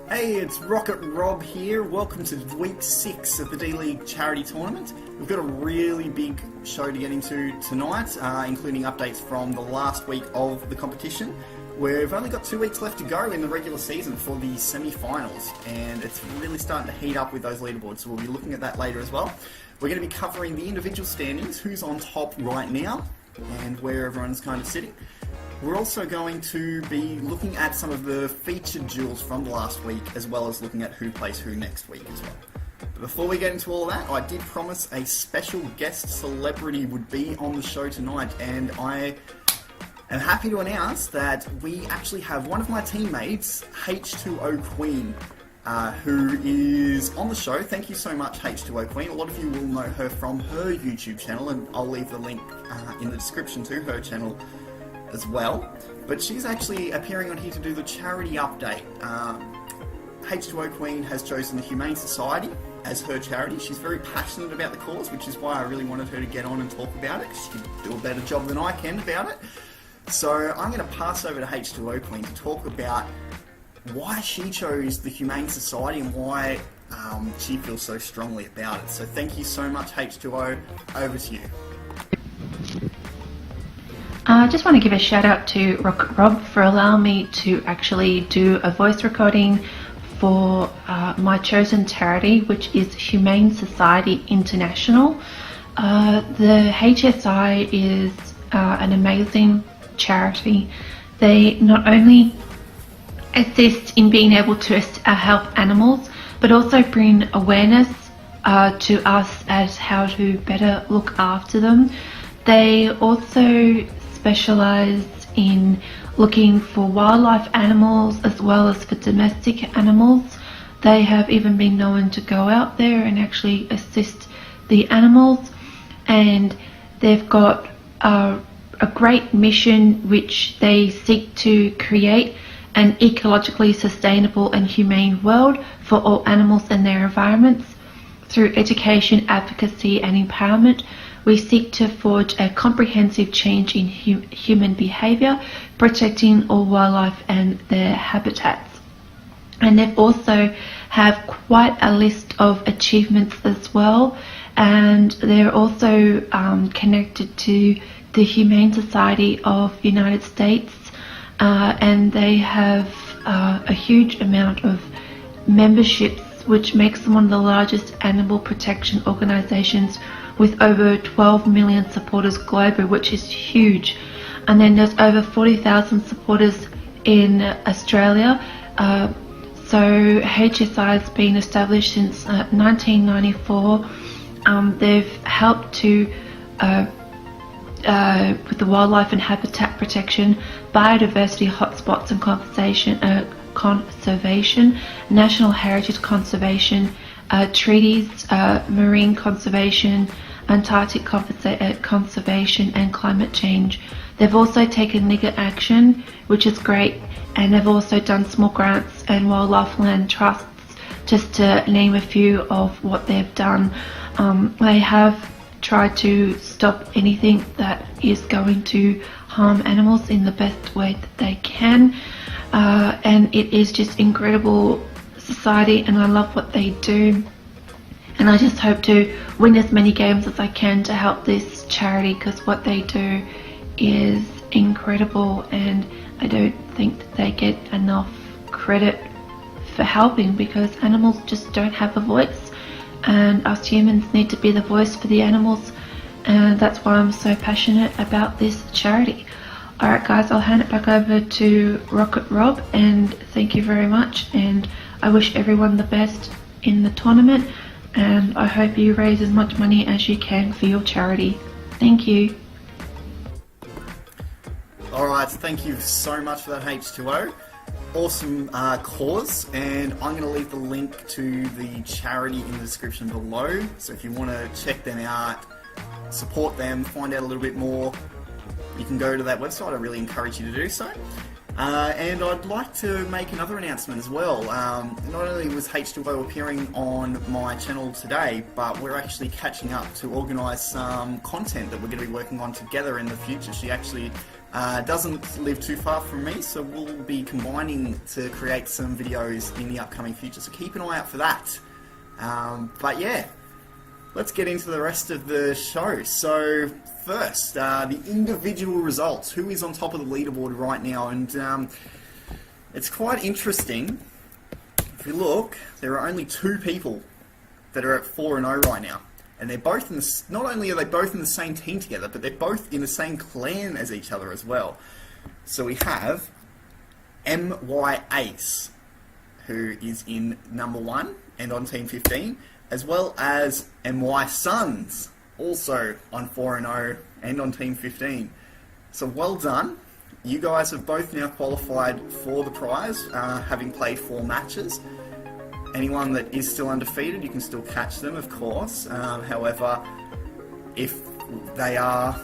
Hey, it's Rocket Rob here. Welcome to week 6 of the D-League Charity Tournament. We've got a really big show to get into tonight, including updates from the last week of the competition. We've only got 2 weeks left to go in the regular season for the semi-finals, and it's really starting to heat up with those leaderboards, so we'll be looking at that later as well. We're going to be covering the individual standings, who's on top right now, and where everyone's kind of sitting. We're also going to be looking at some of the featured duels from the last week, as well as looking at who plays who next week as well. But before we get into all of that, I did promise a special guest celebrity would be on the show tonight, and I am happy to announce that we actually have one of my teammates, H2O Queen, who is on the show. Thank you so much, H2O Queen. A lot of you will know her from her YouTube channel, and I'll leave the link in the description to her channel as well, but she's actually appearing on here to do the charity update. H2O Queen has chosen the Humane Society as her charity. She's very passionate about the cause, which is why I really wanted her to get on and talk about it, because she can do a better job than I can about it. So I'm going to pass over to H2O Queen to talk about why she chose the Humane Society and why she feels so strongly about it. So thank you so much, H2O. Over to you. I just want to give a shout out to Rocket Rob for allowing me to actually do a voice recording for my chosen charity, which is Humane Society International. The HSI is an amazing charity. They not only assist in being able to help animals, but also bring awareness to us as how to better look after them. They also specialise in looking for wildlife animals as well as for domestic animals. They have even been known to go out there and actually assist the animals, and they've got a great mission which they seek to create an ecologically sustainable and humane world for all animals and their environments. Through education, advocacy and empowerment, we seek to forge a comprehensive change in human behaviour, protecting all wildlife and their habitats. And they also have quite a list of achievements as well, and they're also connected to the Humane Society of the United States, and they have a huge amount of memberships, which makes them one of the largest animal protection organisations with over 12 million supporters globally, which is huge. And then there's over 40,000 supporters in Australia. So HSI has been established since 1994. They've helped to with the wildlife and habitat protection, biodiversity hotspots and conservation, national heritage conservation, treaties, marine conservation, Antarctic conservation and climate change. They've also taken legal action, which is great, and they've also done small grants and wildlife land trusts, just to name a few of what they've done. They have tried to stop anything that is going to harm animals in the best way that they can, and it is just incredible society, and I love what they do, and I just hope to win as many games as I can to help this charity, because what they do is incredible, and I don't think that they get enough credit for helping, because animals just don't have a voice, and us humans need to be the voice for the animals, and that's why I'm so passionate about this charity. Alright guys, I'll hand it back over to Rocket Rob, and thank you very much, and I wish everyone the best in the tournament, and I hope you raise as much money as you can for your charity. Thank you. Alright, thank you so much for that, H2O. Awesome cause, and I'm going to leave the link to the charity in the description below, so if you want to check them out, support them, find out a little bit more, you can go to that website. I really encourage you to do so. And I'd like to make another announcement as well. Not only was H2O appearing on my channel today, but we're actually catching up to organise some content that we're going to be working on together in the future. She actually Doesn't live too far from me, so we'll be combining to create some videos in the upcoming future, so keep an eye out for that. But yeah, let's get into the rest of the show. So first, the individual results. Who is on top of the leaderboard right now? And it's quite interesting. If you look, there are only 2 people that are at 4-0 right now. And they're both in the, not only are they both in the same team together, but they're both in the same clan as each other as well. So we have MY Ace, who is in number 1 and on team 15, as well as MY Sons, also on 4-0 and on team 15. So well done. You guys have both now qualified for the prize, having played 4 matches. Anyone that is still undefeated, you can still catch them, of course. However, if they are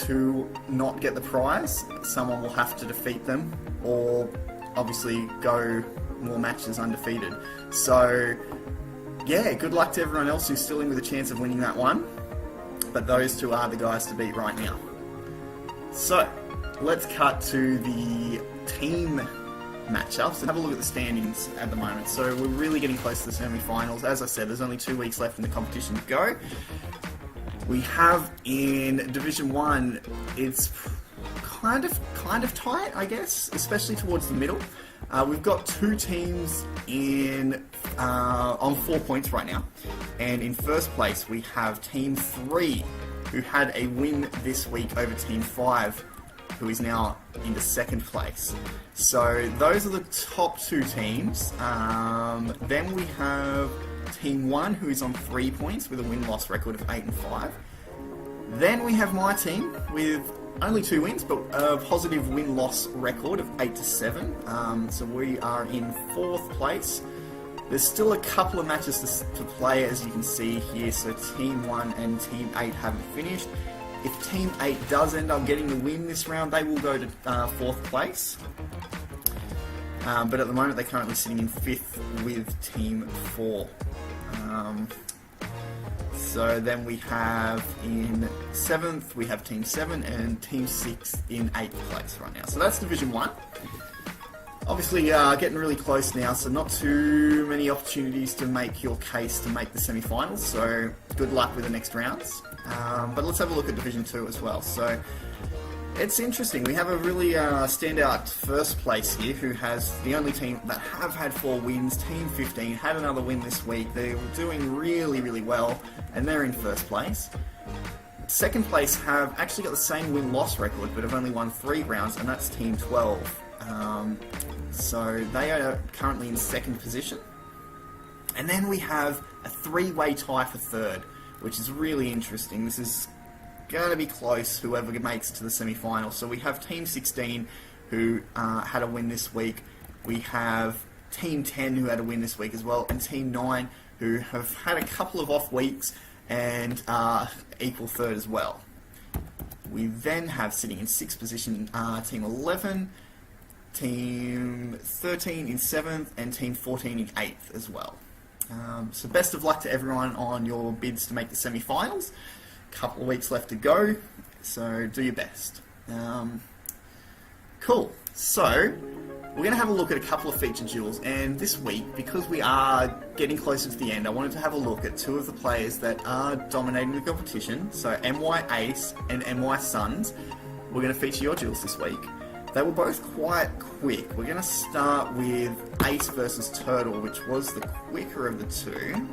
to not get the prize, someone will have to defeat them, or obviously go more matches undefeated. So, yeah, good luck to everyone else who's still in with a chance of winning that one. But those 2 are the guys to beat right now. So, let's cut to the team matchups and have a look at the standings at the moment. So we're really getting close to the semi-finals. As I said, there's only 2 weeks left in the competition to go. We have in Division 1, it's kind of tight, I guess, especially towards the middle. We've got 2 teams in on 4 points right now, and in first place we have Team 3, who had a win this week over Team 5, who is now into second place. So those are the top 2 teams. Then we have Team 1, who is on 3 points with a win-loss record of 8-5. Then we have my team with only 2 wins, but a positive win-loss record of 8-7. So we are in 4th place. There's still a couple of matches to play, as you can see here. So Team 1 and Team 8 haven't finished. If Team 8 does end up getting the win this round, they will go to 4th place. But at the moment, they're currently sitting in 5th with Team 4. So then we have in 7th, we have Team 7 and Team 6 in 8th place right now. So that's Division 1. Obviously, getting really close now, so not too many opportunities to make your case to make the semi-finals, so good luck with the next rounds. But let's have a look at Division 2 as well. So it's interesting. We have a really standout first place here, who has the only team that have had 4 wins. Team 15 had another win this week. They were doing really, really well, and they're in first place. Second place have actually got the same win-loss record, but have only won 3 rounds, and that's Team 12. So they are currently in second position. And then we have a 3-way tie for third, which is really interesting. This is going to be close, whoever makes it to the semi-final. So we have Team 16, who had a win this week. We have Team 10, who had a win this week as well, and Team 9, who have had a couple of off weeks and equal third as well. We then have, sitting in 6th position, Team 11, Team 13 in 7th, and Team 14 in 8th as well. So best of luck to everyone on your bids to make the semi-finals. Couple of weeks left to go, so do your best. Cool. So we're going to have a look at a couple of featured duels, and this week, because we are getting closer to the end, I wanted to have a look at 2 of the players that are dominating the competition. So MY Ace and MY Sons. We're going to feature your duels this week. They were both quite quick. We're going to start with Ace versus Turtle, which was the quicker of the 2.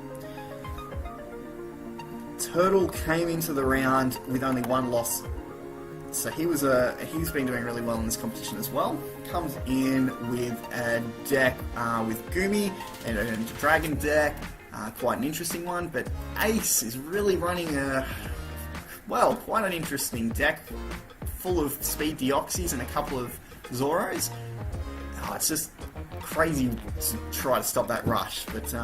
Turtle came into the round with only 1 loss, so he's been doing really well in this competition as well. Comes in with a deck with Gumi and a Dragon deck, quite an interesting one. But Ace is really running quite an interesting deck, full of speed Deoxys and a couple of Zoros. It's just crazy to try to stop that rush, but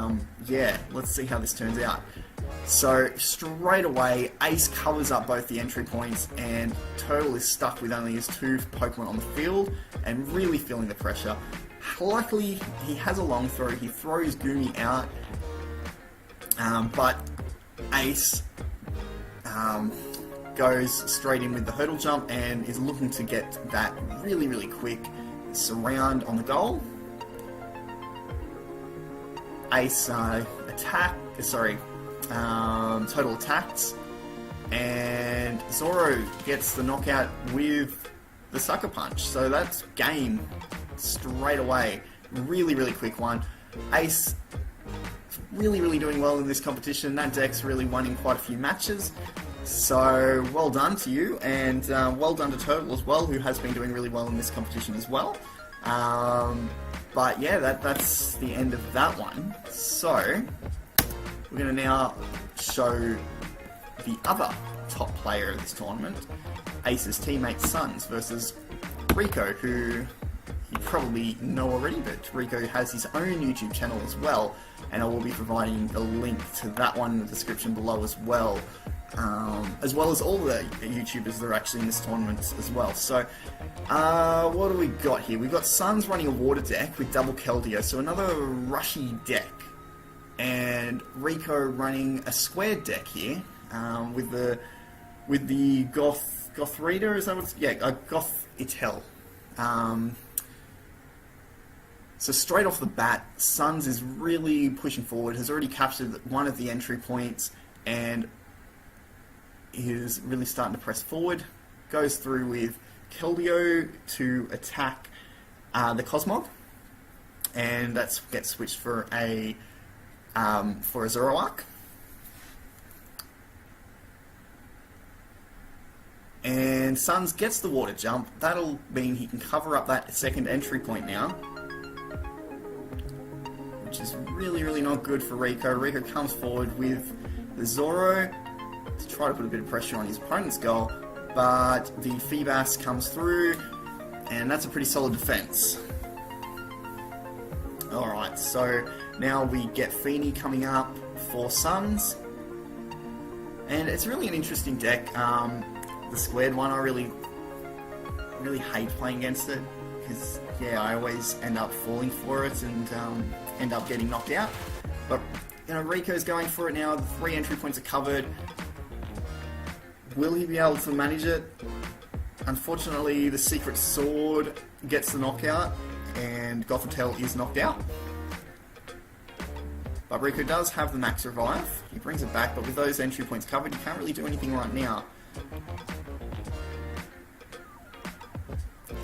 yeah, let's see how this turns out. So straight away, Ace covers up both the entry points, and Turtle is stuck with only his 2 Pokemon on the field and really feeling the pressure. Luckily, he has a long throw. He throws Gumi out, but Ace goes straight in with the hurdle jump and is looking to get that really, really quick surround on the goal. Ace total attacks, and Zoro gets the knockout with the sucker punch. So that's game straight away. Really, really quick one. Ace really, really doing well in this competition. That deck's really won in quite a few matches. So well done to you, and well done to Turtle as well, who has been doing really well in this competition as well. But yeah, that's the end of that one. So we're going to now show the other top player of this tournament, Ace's teammate Suns versus Rico, who you probably know already, but Rico has his own YouTube channel as well, and I will be providing a link to that one in the description below as well as all the YouTubers that are actually in this tournament as well. So, what do we got here? We've got Suns running a water deck with double Keldeo, so another rushy deck, and Rico running a squared deck here with the Goth Reader, is that what's... yeah, Goth Itel. So straight off the bat, Suns is really pushing forward, has already captured one of the entry points, and is really starting to press forward. Goes through with Keldeo to attack the Cosmog, and that gets switched for a Zoroark. And Suns gets the water jump. That'll mean he can cover up that second entry point now, which is really, really not good for Rico. Rico comes forward with the Zoro to try to put a bit of pressure on his opponent's goal, but the Feebas comes through, and that's a pretty solid defense. Alright, so now we get Feeny coming up for Suns, and it's really an interesting deck. The squared one, I really hate playing against it, because yeah, I always end up falling for it and end up getting knocked out. But you know, Rico's going for it now. The 3 entry points are covered. Will he be able to manage it? Unfortunately, the Secret Sword gets the knockout, and Gothitelle is knocked out. But Rico does have the max revive. He brings it back, but with those entry points covered, he can't really do anything right now.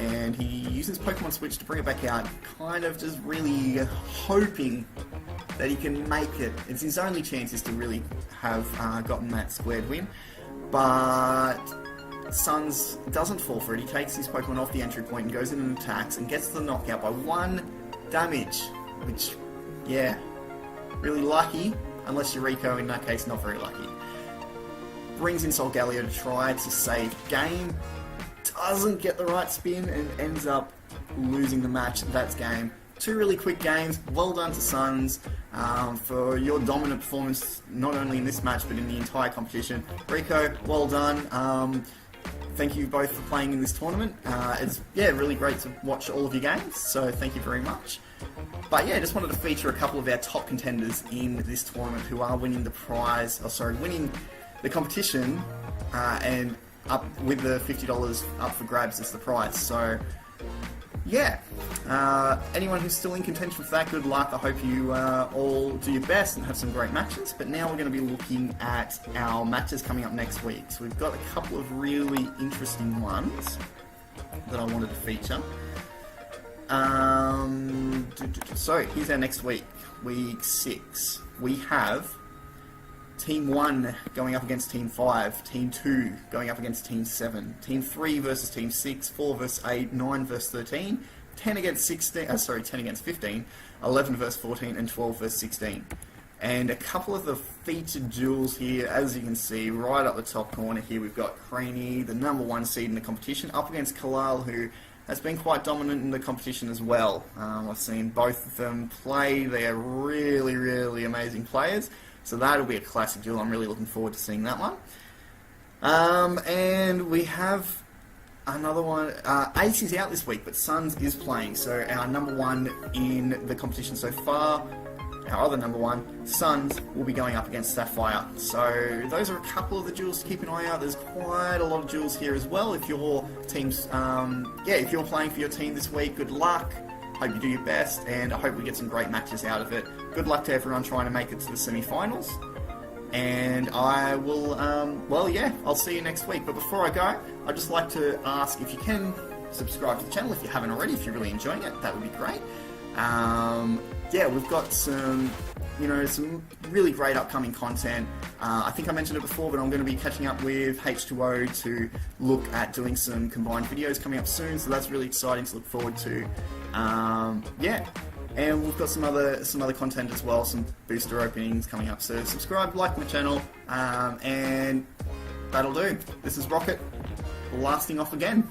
And he uses Pokemon Switch to bring it back out, kind of just really hoping that he can make it. It's his only chance is to really have gotten that squared win. But Suns doesn't fall for it. He takes his Pokemon off the entry point and goes in and attacks and gets the knockout by 1 damage, which, yeah, really lucky, unless you're Rico, in that case, not very lucky. Brings in Solgaleo to try to save game, doesn't get the right spin and ends up losing the match. That's game. 2 really quick games. Well done to Suns for your dominant performance, not only in this match but in the entire competition. Rico, well done. Thank you both for playing in this tournament. It's really great to watch all of your games, so thank you very much. But yeah, just wanted to feature a couple of our top contenders in this tournament who are winning the winning the competition, and up with the $50 up for grabs as the prize. So yeah, anyone who's still in contention for that, good luck. I hope you all do your best and have some great matches. But now we're going to be looking at our matches coming up next week. So we've got a couple of really interesting ones that I wanted to feature. So here's our next week, week 6. We have Team 1 going up against Team 5, Team 2 going up against Team 7, Team 3 versus Team 6, 4 versus 8, 9 versus 13, 10 against 15, 11 versus 14, and 12 versus 16. And a couple of the featured duels here, as you can see, right up the top corner here, we've got Craney, the #1 seed in the competition, up against Kalal, who has been quite dominant in the competition as well. I've seen both of them play. They are really, really amazing players. So that'll be a classic duel. I'm really looking forward to seeing that one. And we have another one. Ace is out this week, but Suns is playing. So our #1 in the competition so far, our other number one, Suns, will be going up against Sapphire. So those are a couple of the duels to keep an eye out. There's quite a lot of duels here as well. If your team's, if you're playing for your team this week, good luck. Hope you do your best, and I hope we get some great matches out of it. Good luck to everyone trying to make it to the semi-finals. And I will, I'll see you next week. But before I go, I'd just like to ask if you can subscribe to the channel if you haven't already, if you're really enjoying it, that would be great. We've got some really great upcoming content. I think I mentioned it before, but I'm going to be catching up with H2O to look at doing some combined videos coming up soon, so that's really exciting to look forward to. And we've got some other content as well, some booster openings coming up, so subscribe, like my channel, and that'll do. This is Rocket, blasting off again.